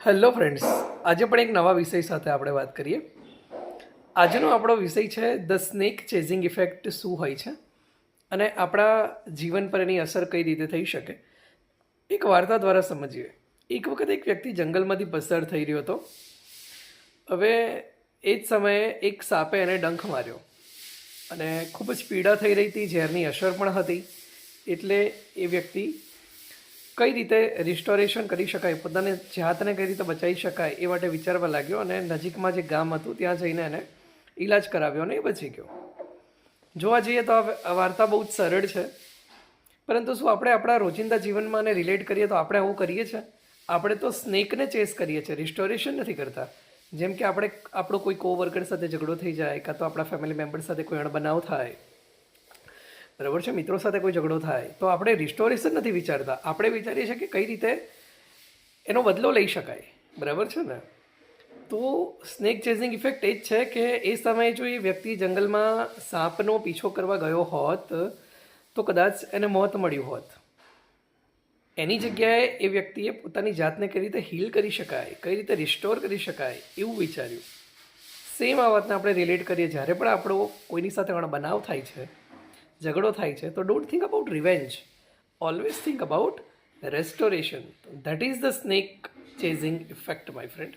Hello friends, આજે પણ એક નવા વિષય સાથે આપણે વાત કરીએ. આજનો આપણો વિષય છે ધ સ્નેક ચેઝિંગ ઇફેક્ટ શું હોય છે અને આપણા જીવન પર એની અસર કઈ રીતે થઈ શકે. એક વાર્તા દ્વારા સમજીએ. એક વખત એક વ્યક્તિ જંગલમાંથી પસાર થઈ રહ્યો હતો. હવે એ જ સમયે એક સાપે એને ડંખ માર્યો અને ખૂબ જ પીડા થઈ રહી હતી, ઝેરની અસર પણ હતી. એટલે એ વ્યક્તિ કઈ રીતે રિસ્ટોરેશન કરી શકાય, પોતાને જાતને કઈ રીતે બચાવી શકાય એ માટે વિચારવા લાગ્યો અને નજીકમાં જે ગામ હતું ત્યાં જઈને એને ઈલાજ કરાવ્યો અને એ બચી ગયો. જોવા જઈએ તો આ વાર્તા બહુ જ સરળ છે, પરંતુ શું આપણે આપણા રોજિંદા જીવનમાં એને રિલેટ કરીએ તો આપણે આવું કરીએ છીએ? આપણે તો સ્નેકને ચેસ કરીએ છીએ, રિસ્ટોરેશન નથી કરતા. જેમ કે આપણે આપણો કોઈ કોવર્કર સાથે ઝઘડો થઈ જાય, કાં તો આપણા ફેમિલી મેમ્બર સાથે કોઈ અણબનાવ થાય, બરાબર છે, મિત્રો સાથે કોઈ ઝઘડો થાય, તો આપણે રિસ્ટોરેશન નથી વિચારતા. આપણે વિચારીએ છીએ કે કઈ રીતે એનો બદલો લઈ શકાય, બરાબર છે ને. તો સ્નેક ચેઝિંગ ઇફેક્ટ એ જ છે કે એ સમયે જો એ વ્યક્તિ જંગલમાં સાપનો પીછો કરવા ગયો હોત તો કદાચ એને મોત મળ્યું હોત. એની જગ્યાએ એ વ્યક્તિએ પોતાની જાતને કઈ રીતે હીલ કરી શકાય, કઈ રીતે રિસ્ટોર કરી શકાય એવું વિચાર્યું. સેમ આ વાતને આપણે રિલેટ કરીએ. જ્યારે પણ આપણો કોઈની સાથે બનાવ થાય છે, ઝઘડો થાય છે, તો don't think about revenge, always think about restoration. That is the snake chasing effect, my friend.